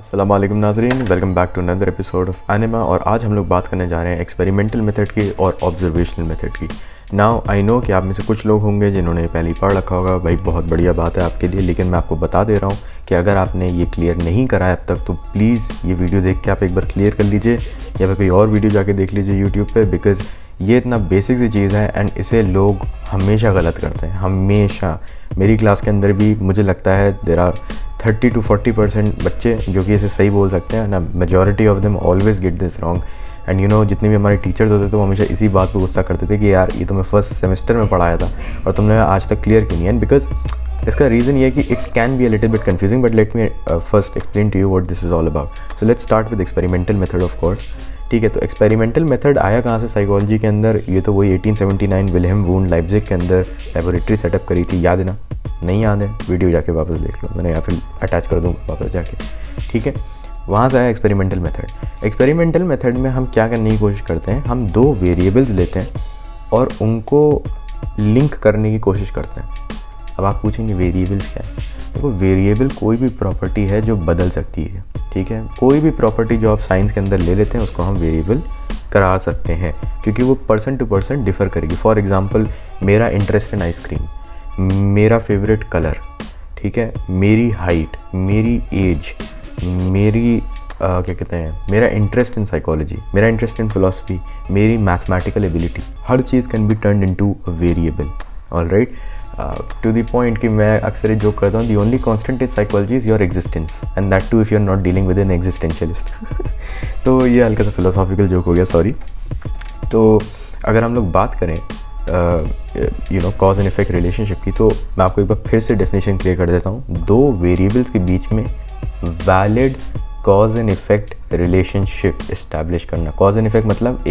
अस्सलाम वालेकुम नाज़रीन, welcome back to another episode of Anima. और आज हम लोग बात करने जा रहे हैं एक्सपेरिमेंटल मेथड की और ऑब्जर्वेशनल मेथड की। नाउ आई नो कि आप में से कुछ लोग होंगे जिन्होंने पहले ही पढ़ रखा होगा, भाई बहुत बढ़िया बात है आपके लिए, लेकिन मैं आपको बता दे रहा हूँ कि अगर आपने ये क्लियर नहीं करा है अब तक तो प्लीज़ ये वीडियो देख के आप एक बार क्लियर कर लीजिए या फिर कोई और वीडियो जाके देख लीजिए यूट्यूब पर, बिकॉज़ ये इतना बेसिक सी चीज़ है एंड इसे लोग हमेशा गलत करते हैं। हमेशा मेरी क्लास के अंदर भी मुझे लगता है देयर आर 30 to 40% बच्चे जो कि इसे सही बोल सकते हैं ना। Majority of them always get this wrong and you know जितने भी हमारे टीचर्स होते थे वो हमेशा इसी बात पे गुस्सा करते थे कि यार ये तो मैं फर्स्ट सेमेस्टर में पढ़ाया था और तुमने आज तक क्लियर क्यों नहीं है। बिकॉज इसका रीज़न ये है कि it can be a little bit confusing, but let me first explain to you what this is all about. So let's start with experimental method of course. ठीक है, तो एक्सपेरिमेंटल मेथड आया कहाँ से साइकोलॉजी के अंदर? ये तो वही 1879 विल्हेम वूंड लाइप्जिग के अंदर लेबोरेटरी सेटअप करी थी। याद है ना? नहीं याद है? वीडियो जाके वापस देख लो, मैंने यहाँ पे अटैच कर दूँ वापस जाके। ठीक है, वहाँ से आया एक्सपेरिमेंटल मेथड। एक्सपेरिमेंटल मेथड में हम क्या करने की कोशिश करते हैं, हम दो वेरिएबल्स लेते हैं और उनको लिंक करने की कोशिश करते हैं। अब आप पूछेंगे वेरिएबल्स क्या है? देखो, वेरिएबल कोई भी प्रॉपर्टी है जो बदल सकती है। ठीक है, कोई भी प्रॉपर्टी जो आप साइंस के अंदर ले लेते हैं उसको हम वेरिएबल करा सकते हैं, क्योंकि वो पर्सन टू पर्सन डिफ़र करेगी। फॉर एग्जांपल, मेरा इंटरेस्ट इन आइसक्रीम, मेरा फेवरेट कलर, ठीक है, मेरी हाइट, मेरी एज, मेरी क्या कहते हैं, मेरा इंटरेस्ट इन साइकोलॉजी, मेरा इंटरेस्ट इन फिलोसफी, मेरी मैथमेटिकल एबिलिटी, हर चीज़ can be turned into a variable. Alright, to the point कि मैं अक्सर जोक करता हूँ, the only constant in psychology is your existence and that too if you are not dealing with an existentialist. तो ये हल्का सा फिलोसॉफिकल जोक हो गया, सॉरी। तो अगर हम लोग बात करें you know cause and effect relationship की, तो मैं आपको एक बार फिर से डेफिनेशन क्लियर कर देता हूँ। दो वेरिएबल्स के बीच में valid cause and effect relationship establish करना। कॉज एंड इफेक्ट मतलब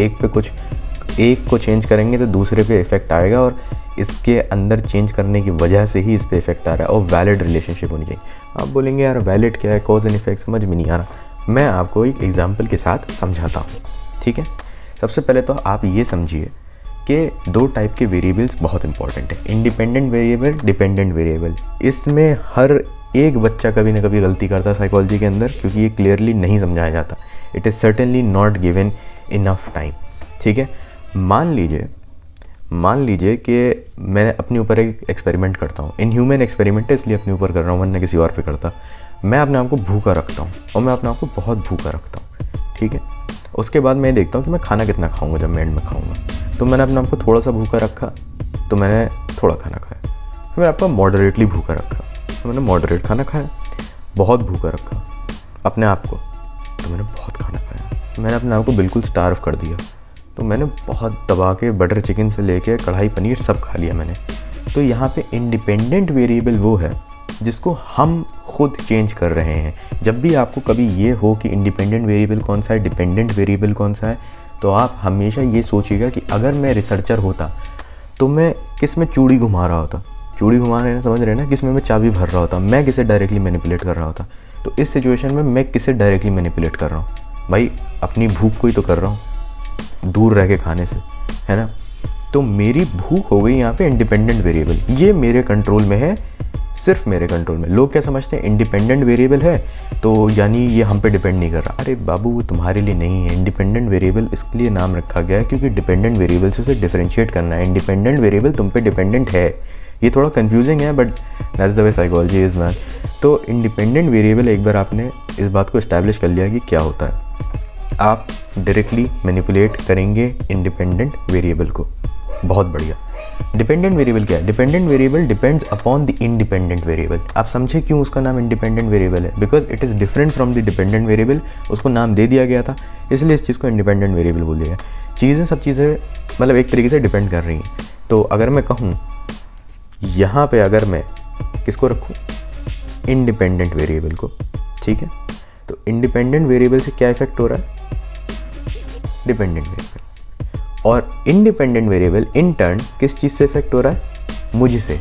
एक को चेंज करेंगे तो दूसरे पे इफेक्ट आएगा और इसके अंदर चेंज करने की वजह से ही इस पे इफेक्ट आ रहा है, और वैलिड रिलेशनशिप होनी चाहिए। आप बोलेंगे यार वैलिड क्या है, कॉज एंड इफेक्ट समझ में नहीं आ रहा। मैं आपको एक एग्जांपल के साथ समझाता हूँ। ठीक है, सबसे पहले तो आप ये समझिए कि दो टाइप के वेरिएबल्स बहुत इंपॉर्टेंट है, इंडिपेंडेंट वेरिएबल, डिपेंडेंट वेरिएबल। इसमें हर एक बच्चा कभी ना कभी गलती करता है साइकोलॉजी के अंदर, क्योंकि ये क्लियरली नहीं समझाया जाता। It is certainly not given enough time. ठीक है, मान लीजिए कि मैं अपने ऊपर एक एक्सपेरिमेंट करता हूँ। इन ह्यूमन एक्सपेरिमेंट इसलिए अपने ऊपर कर रहा हूँ, वरना किसी और पे करता। मैं अपने आप को भूखा रखता हूँ और मैं अपने आप को बहुत भूखा रखता हूँ। ठीक है, उसके बाद मैं देखता हूँ कि मैं खाना कितना खाऊंगा जब मैं एंड में खाऊंगा। तो मैंने अपने आप को थोड़ा सा भूखा रखा तो मैंने थोड़ा खाना खाया, फिर मैंने आपको मॉडरेटली भूखा रखा तो मैंने मॉडरेट खाना खाया, बहुत भूखा रखा अपने आप को तो मैंने बहुत खाना खाया, मैंने अपने आप को बिल्कुल स्टार्व कर दिया तो मैंने बहुत दबा के बटर चिकन से लेके कढ़ाई पनीर सब खा लिया मैंने। तो यहाँ पे इंडिपेंडेंट वेरिएबल वो है जिसको हम खुद चेंज कर रहे हैं। जब भी आपको कभी ये हो कि इंडिपेंडेंट वेरिएबल कौन सा है, डिपेंडेंट वेरिएबल कौन सा है, तो आप हमेशा ये सोचिएगा कि अगर मैं रिसर्चर होता तो मैं किस में चूड़ी घुमा रहा होता। चूड़ी घुमा रहे हैं, समझ रहे हैं ना, किस में मैं चाबी भर रहा होता, मैं किसे डायरेक्टली मैनिपुलेट कर रहा होता। तो इस सिचुएशन में मैं किसे डायरेक्टली मैनिपुलेट कर रहा हूँ? भाई अपनी भूख को ही तो कर रहा हूँ, दूर रह के खाने से, है ना। तो मेरी भूख हो गई यहाँ पे इंडिपेंडेंट वेरिएबल, ये मेरे कंट्रोल में है, सिर्फ मेरे कंट्रोल में। लोग क्या समझते हैं, इंडिपेंडेंट वेरिएबल है तो यानी ये हम पे डिपेंड नहीं कर रहा। अरे बाबू, वो तुम्हारे लिए नहीं है। इंडिपेंडेंट वेरिएबल इसके लिए नाम रखा गया है क्योंकि डिपेंडेंट वेरिएबल से उसे डिफरेंशिएट करना है। इंडिपेंडेंट वेरिएबल तुम पे डिपेंडेंट है। ये थोड़ा कंफ्यूजिंग है but that's the way psychology is man. तो इंडिपेंडेंट वेरिएबल, एक बार आपने इस बात को इस्टेब्लिश कर लिया कि क्या होता है, आप डायरेक्टली मैनिपुलेट करेंगे इंडिपेंडेंट वेरिएबल को। बहुत बढ़िया। डिपेंडेंट वेरिएबल क्या है? Dependent variable depends upon the independent variable. आप समझे क्यों उसका नाम इंडिपेंडेंट वेरिएबल है? Because it is different from the dependent variable, उसको नाम दे दिया गया था इसलिए इस चीज़ को इंडिपेंडेंट वेरिएबल बोल दिया गया। सब चीज़ें मतलब एक तरीके से डिपेंड कर रही हैं। तो अगर मैं कहूँ यहाँ पे, अगर मैं किसको रखूँ, इंडिपेंडेंट वेरिएबल को, ठीक है, तो इंडिपेंडेंट वेरिएबल से क्या इफेक्ट हो रहा है? Dependent variable. और इंडिपेंडेंट वेरिएबल इन टर्न किस चीज़ से इफेक्ट हो रहा है? मुझसे।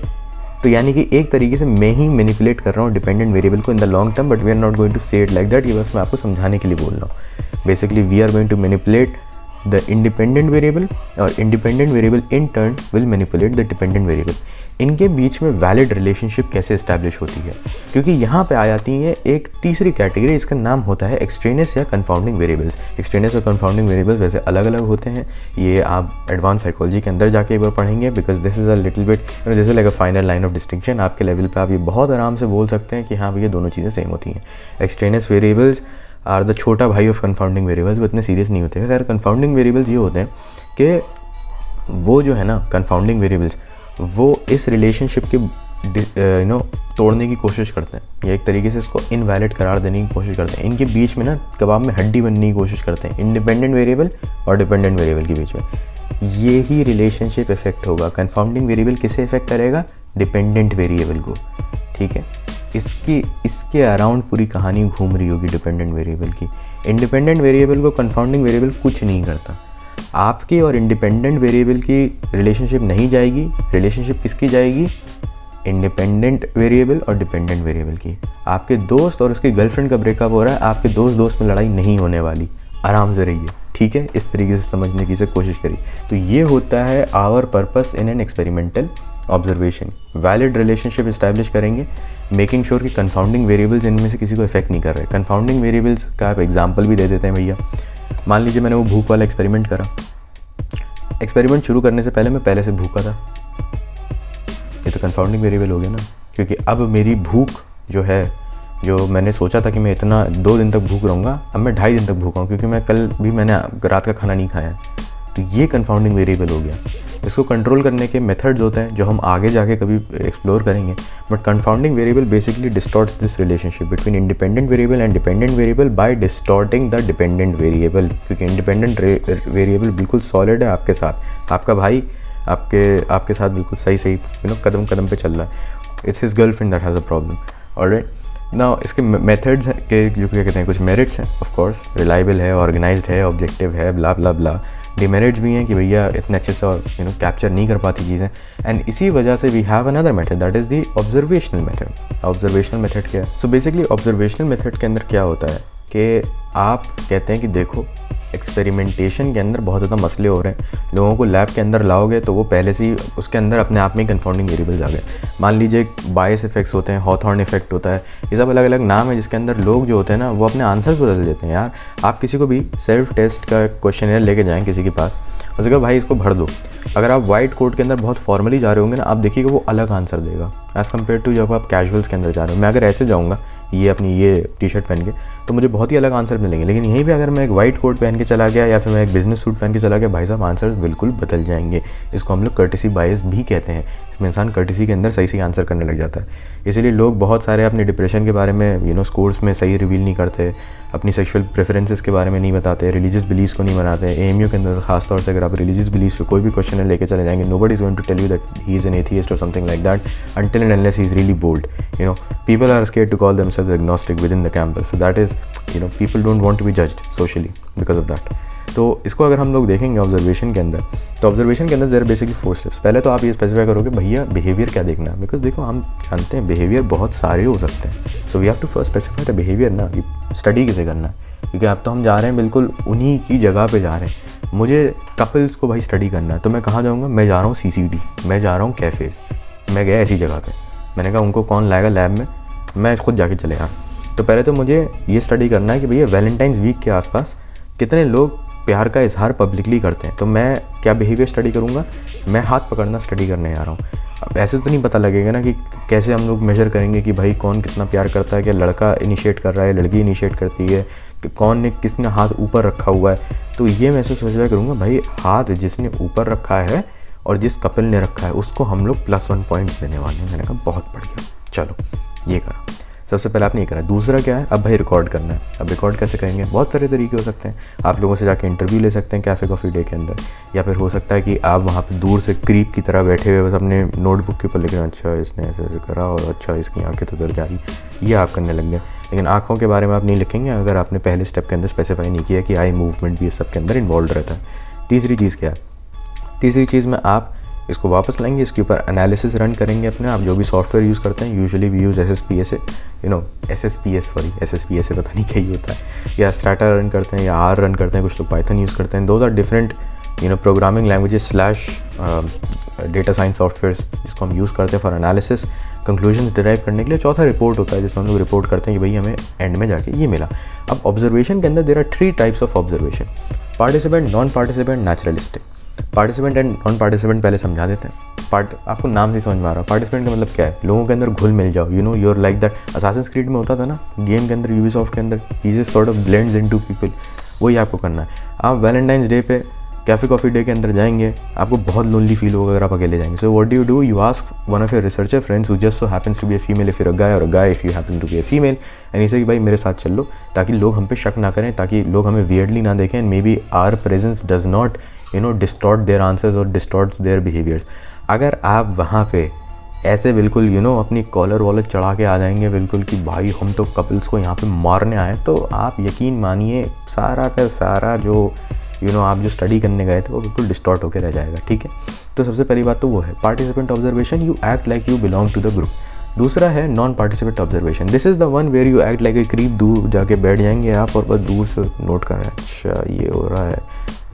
तो यानी कि एक तरीके से मैं ही मैनिपुलेट कर रहा हूँ डिपेंडेंट वेरिएबल को in the long term, but we are not going to say it like that. ये बस मैं आपको समझाने के लिए बोल रहा हूँ। Basically we are going to manipulate the independent variable और independent variable in turn will manipulate the dependent variable. इनके बीच में वैलिड रिलेशनशिप कैसे इस्टेब्लिश होती है, क्योंकि यहाँ पे आ जाती है एक तीसरी कैटेगरी, इसका नाम होता है एक्सट्रेनियस या कन्फाउंडिंग वेरिएबल्स। एक्सट्रेनियस और कन्फाउंडिंग वेरिएबल्स वैसे अलग अलग होते हैं, ये आप एडवांस साइकोलॉजी के अंदर जाके एक बार पढ़ेंगे, because this is a little bit, this is like a final line of distinction. आपके लेवल पे आप ये बहुत आराम से बोल सकते हैं कि हाँ भैया दोनों चीज़ें सेम होती हैं। एक्सट्रेनियस वेरिएबल्स आर द छोटा भाई ऑफ कन्फाउंडिंग वेरिएबल्स, वो इतने सीरियस नहीं होते हैं। सर कन्फाउंडिंग वेरिएबल्स ये होते हैं कि वो जो है ना कन्फाउंडिंग वेरिएबल्स, वो इस रिलेशनशिप के तोड़ने की कोशिश करते हैं, या एक तरीके से इसको इनवैलिड करार देने की कोशिश करते हैं। इनके बीच में ना कबाब में हड्डी बनने की कोशिश करते हैं, इंडिपेंडेंट वेरिएबल और डिपेंडेंट वेरिएबल के बीच में। यही रिलेशनशिप इफेक्ट होगा। कन्फाउंडिंग वेरिएबल किसे इफेक्ट करेगा? डिपेंडेंट वेरिएबल को, ठीक है। इसके अराउंड पूरी कहानी घूम रही होगी डिपेंडेंट वेरिएबल की। इंडिपेंडेंट वेरिएबल को कन्फाउंडिंग वेरिएबल कुछ नहीं करता। आपकी और इंडिपेंडेंट वेरिएबल की रिलेशनशिप नहीं जाएगी। रिलेशनशिप किसकी जाएगी? इंडिपेंडेंट वेरिएबल और डिपेंडेंट वेरिएबल की। आपके दोस्त और उसकी गर्लफ्रेंड का ब्रेकअप हो रहा है, आपके दोस्त में लड़ाई नहीं होने वाली, आराम से रहिए, ठीक है। इस तरीके से समझने की से कोशिश करिए। तो ये होता है our purpose in an experimental observation. Valid relationship establish करेंगे, मेकिंग श्योर कि कन्फाउंडिंग वेरिएबल्स इनमें से किसी को इफेक्ट नहीं कर रहे। कन्फाउंडिंग वेरिएबल्स का आप एग्जाम्पल भी दे देते हैं भैया। मान लीजिए मैंने वो भूख वाला एक्सपेरिमेंट करा। एक्सपेरिमेंट शुरू करने से पहले मैं पहले से भूखा था, ये तो कन्फाउंडिंग वेरिएबल हो गया ना, क्योंकि अब मेरी भूख जो है, जो मैंने सोचा था कि मैं इतना 2 दिन तक भूख रहूँगा, अब मैं 2.5 दिन तक भूखा हूँ, क्योंकि मैं कल भी मैंने रात का खाना नहीं खाया। तो ये कन्फाउंडिंग वेरिएबल हो गया। इसको कंट्रोल करने के मेथड्स होते हैं जो हम आगे जाके कभी एक्सप्लोर करेंगे। But confounding variable basically distorts this relationship between independent variable and dependent variable bye distorting the dependent variable. क्योंकि इंडिपेंडेंट वेरिएबल बिल्कुल सॉलिड है आपके साथ, आपका भाई आपके साथ बिल्कुल सही कदम कदम पे चल रहा है। It's his girlfriend that has a problem. Alright, now इसके मेथड्स के जो क्या कहते हैं, कुछ मेरिट्स हैं। ऑफ कोर्स रिलायबल है, ऑर्गेनाइज्ड है, ऑब्जेक्टिव है, ब्ला ब्ला ब्ला। डिमेरिट्स भी हैं कि भैया इतने अच्छे से और कैप्चर नहीं कर पाती चीज़ें। एंड इसी वजह से we have another method that is the observational method. Observational method क्या है? सो बेसिकली ऑब्जर्वेशनल मेथड के अंदर क्या होता है कि आप कहते हैं कि देखो एक्सपेरिमेंटेशन के अंदर बहुत ज़्यादा मसले हो रहे हैं, लोगों को लैब के अंदर लाओगे तो वो पहले से ही उसके अंदर अपने आप में ही कन्फाउंडिंग वेरिएबल्स आ गए। मान लीजिए बायस इफेक्ट्स होते हैं, हॉथॉर्न इफेक्ट होता है, ये सब अलग अलग नाम है जिसके अंदर लोग जो होते हैं ना वो अपने आंसर्स बदल देते हैं। यार आप किसी को भी सेल्फ टेस्ट का क्वेश्चनर लेके जाएँ किसी के पास, उसके बाद भाई इसको भर दो, अगर आप वाइट कोट के अंदर बहुत फॉर्मली जा रहे होंगे ना, आप देखिएगा वो अलग आंसर देगा एज़ कम्पेयर टू जब आप कैजुअल्स के अंदर जा रहे हो। मैं अगर ऐसे जाऊँगा ये अपनी ये टी-शर्ट पहन के, तो मुझे बहुत ही अलग आंसर मिलेंगे। लेकिन यहीं पे अगर मैं एक वाइट कोट पहन के चला गया या फिर मैं एक बिजनेस सूट पहन के चला गया, भाई साहब आंसर्स बिल्कुल बदल जाएंगे। इसको हम लोग कर्टेसी बायस भी कहते हैं। इसमें इंसान कर्टेसी के अंदर सही आंसर करने लग जाता है। इसीलिए लोग बहुत सारे अपने डिप्रेशन के बारे में स्कोर्स में सही रिवील नहीं करते, अपनी सेक्सुअल प्रेफरेंसेस के बारे में नहीं बताते, रिलीजियस बिलीव्स को नहीं बनाते। एएमयू के अंदर खासतौर से अगर आप रिलीजियस बिलीव्स पे कोई भी क्वेश्चन लेके चले जाएंगे, nobody is going to tell you that he is an atheist और something like that until and unless he is really bold. People are scared to call themselves agnostic within the campus. So that is, people don't want to be judged socially because of that. तो इसको अगर हम लोग देखेंगे observation के अंदर, तो observation के अंदर देयर बेसिकली 4 स्टेप्स। पहले तो आप ये स्पेसिफाई करोगे भैया बिहेवियर क्या देखना है, बिकॉज देखो हम जानते हैं बिहेवियर बहुत सारे हो सकते हैं। So we have to first specify the behaviour ना, कि स्टडी किसे करना है, क्योंकि अब तो हम जा रहे हैं बिल्कुल उन्हीं की जगह पे जा रहे हैं। मुझे कपल्स को भाई स्टडी करना है, तो मैं कहाँ जाऊँगा? मैं जा रहा हूँ CCD, मैं जा रहा हूँ कैफ़ेज़, मैं गया ऐसी जगह पे, मैंने कहा उनको कौन लाएगा लैब में, मैं खुद जाके चलेगा। तो पहले तो मुझे ये स्टडी करना है कि भैया वैलेंटाइंस वीक के आसपास कितने लोग प्यार का इजहार पब्लिकली करते हैं। तो मैं क्या बिहेवियर स्टडी करूँगा? मैं हाथ पकड़ना स्टडी करने जा रहा हूँ। अब ऐसे तो नहीं पता लगेगा ना कि कैसे हम लोग मेजर करेंगे कि भाई कौन कितना प्यार करता है, क्या लड़का इनिशिएट कर रहा है, लड़की इनिशिएट करती है, कि कौन ने किसने हाथ ऊपर रखा हुआ है। तो ये मैं स्पेसिफाई करूँगा, भाई हाथ जिसने ऊपर रखा है और जिस कपल ने रखा है उसको हम लोग +1 पॉइंट देने वाले हैं। मैंने कहा बहुत बढ़िया, चलो ये करा। सबसे पहले आपने ये करा। दूसरा क्या है? अब भाई रिकॉर्ड करना है। अब रिकॉर्ड कैसे करेंगे? बहुत सारे तरीके हो सकते हैं। आप लोगों से जाके इंटरव्यू ले सकते हैं कैफ़े कॉफ़ी डे के अंदर, या फिर हो सकता है कि आप वहाँ पे दूर से क्रीप की तरह बैठे हुए बस अपने नोटबुक के ऊपर लिख रहे हैं, अच्छा इसने ऐसे ऐसे करा और अच्छा इसकी आंखें तो उधर जा रही, ये आप करने लग गए। लेकिन आँखों के बारे में आप नहीं लिखेंगे अगर आपने पहले स्टेप के अंदर स्पेसिफाई नहीं किया कि आई मूवमेंट भी इस सब के अंदर इन्वॉल्व रहता है। तीसरी चीज़ क्या है? तीसरी चीज़ में आप इसको वापस लाएंगे, इसके ऊपर एनालिसिस रन करेंगे अपने, आप जो भी सॉफ्टवेयर यूज़ करते हैं, usually we use SSPSA, SSPSA पता नहीं क्या ही होता है, या स्ट्रैटा रन करते हैं या R रन करते हैं, कुछ लोग पाइथन यूज़ करते हैं। Those are different programming languages slash data science softwares जिसको हम यूज़ करते हैं फॉर एनालिसिस, कंक्लूजन्स डिराइव करने के लिए। चौथा रिपोर्ट होता है जिसमें हम लोग रिपोर्ट करते हैं कि भाई हमें एंड में जाके ये मिला। अब ऑब्जर्वेशन के अंदर there are 3 types of observation, participant, non participant, naturalistic. Participant and non participant पहले समझा देते हैं। आपको नाम से समझ में आ रहा है पार्टिसिपेंट का मतलब क्या है, लोगों के अंदर घुल मिल जाओ, you are like that. Assassin's Creed में होता था ना गेम के अंदर, यूबीसॉफ्ट के अंदर, he just sort of blends into people, वही आपको करना है। आप वैलेंटाइंस डे पे कैफ़े कॉफ़ी डे के अंदर जाएंगे, आपको बहुत लोनली फील होगा अगर आप अकेले जाएंगे। So what do, you ask one of your researcher friends who just so happens to be a female if you are a guy, और a guy if you happen to be a female, and इसे कि भाई मेरे साथ चल लो, ताकि लोग हम पे शक ना करें, ताकि लोग हमें वियर्डली ना देखें, and maybe our presence does not distort their answers और डिस्टॉर्ट्स देयर बिहेवियर्स। अगर आप वहाँ पे ऐसे बिल्कुल अपनी कॉलर वॉलर चढ़ा के आ जाएंगे बिल्कुल कि भाई हम तो कपल्स को यहाँ पे मारने आए, तो आप यकीन मानिए सारा का सारा जो आप जो स्टडी करने गए थे वो बिल्कुल डिस्टॉर्ट होकर रह जाएगा। ठीक है, तो सबसे पहली बात तो वो है participant observation, you act like you belong to the group. दूसरा है non participant observation, this is the one where you act like a creep, दूर जाके बैठ जाएंगे आप और बस दूर से नोट कर रहे हैं, अच्छा ये हो रहा है,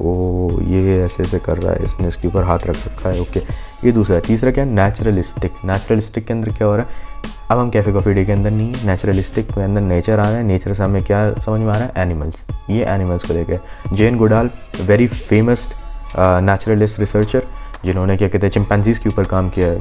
ओ ये ऐसे ऐसे कर रहा है, इसने इसके ऊपर हाथ रख रखा है, ओके, ये दूसरा है। तीसरा क्या है, नेचुरलिस्टिक। नेचुरलिस्टिक के अंदर क्या हो रहा है, अब हम कैफ़े कॉफ़ी डे के अंदर नहीं है, नेचुरलिस्टिक के अंदर नेचर आ रहा है, नेचर से हमें क्या समझ में आ रहा है, एनिमल्स। ये एनिमल्स को देखे Jane Goodall, very famous naturalist researcher, जिन्होंने क्या कहते हैं चिंपैंजीज़ के ऊपर काम किया है,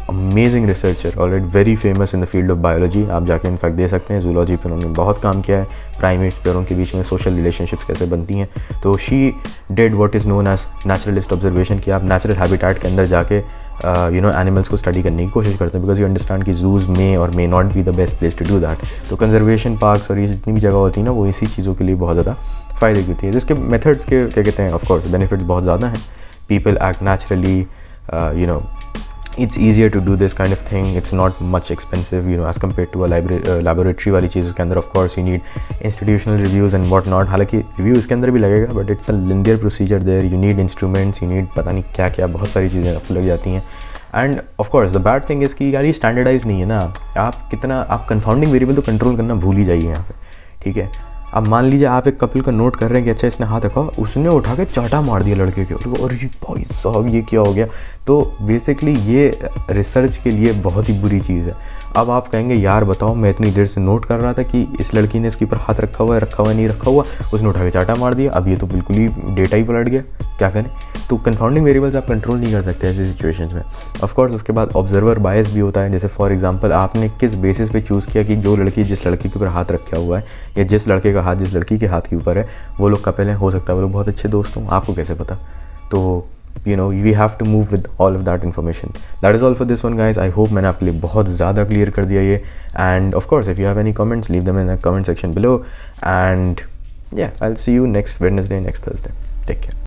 amazing researcher, already very famous in the field of biology. आप जाके इनफैक्ट दे सकते हैं, जूलॉजी पे उन्होंने बहुत काम किया है, प्राइमेट्स पे और उनके बीच में सोशल रिलेशनशिप्स कैसे बनती हैं। तो she did what is known as naturalist observation, कि आप नेचुरल हैबिटेट के अंदर जाके एनिमल्स को स्टडी करने की कोशिश करते हैं, बिकॉज यू अंडरस्टैंड कि जूज मे और may not be the best place to do that. तो कंजर्वेशन पार्क्स और ये जितनी भी जगह होती है ना, वो इसी चीज़ों के लिए बहुत ज़्यादा फ़ायदे की होती है, जिसके मेथड्स के क्या कहते हैं ऑफकोर्स बेनिफिट्स बहुत ज़्यादा हैं। People act naturally, it's easier to do this kind of thing, it's not much expensive as compared to a laboratory वाली चीज़। उसके अंदर of course you need institutional reviews and what not, हालांकि review इसके अंदर भी लगेगा, but it's a linear procedure there, you need instruments, you need पता नहीं क्या क्या, बहुत सारी चीज़ें आपको लग जाती हैं। End of course the bad thing is कि यार ये स्टैंडर्डाइज नहीं है ना, आप कंफाउंडिंग वेरिएबल तो कंट्रोल करना भूल ही जाइए यहाँ पे। ठीक है, अब मान लीजिए आप एक कपल का नोट कर रहे हैं कि अच्छा इसने हाथ रखा, उसने उठा के चाटा मार दिया लड़के के ऊपर, और भाई साहब ये क्या हो गया। तो बेसिकली ये रिसर्च के लिए बहुत ही बुरी चीज़ है। अब आप कहेंगे यार बताओ, मैं इतनी देर से नोट कर रहा था कि इस लड़की ने इसके ऊपर हाथ रखा हुआ है नहीं रखा हुआ, उसने उठा के चाटा मार दिया, अब ये तो बिल्कुल ही डेटा ही पलट गया, क्या करें। तो कंफाउंडिंग वेरिएबल्स आप कंट्रोल नहीं कर सकते ऐसी सिचुएशंस में। ऑफ कोर्स उसके बाद ऑब्जर्वर बायस भी होता है, जैसे फॉर एग्जांपल आपने किस बेसिस पे चूज़ किया कि जो लड़की जिस लड़की के ऊपर हाथ रखा हुआ है, या जिस लड़के का हाथ जिस लड़की के हाथ के ऊपर है, वो लोग कपल हैं, हो सकता है वो लोग बहुत अच्छे दोस्त हों, आपको कैसे पता। तो we have to move with all of that information. That is all for this one guys. I hope मैंने आपके लिए बहुत ज़्यादा क्लियर कर दिया ये, and of course if you have any comments leave them in the comment section below, and yeah, I'll see you next Wednesday, next Thursday. Take care.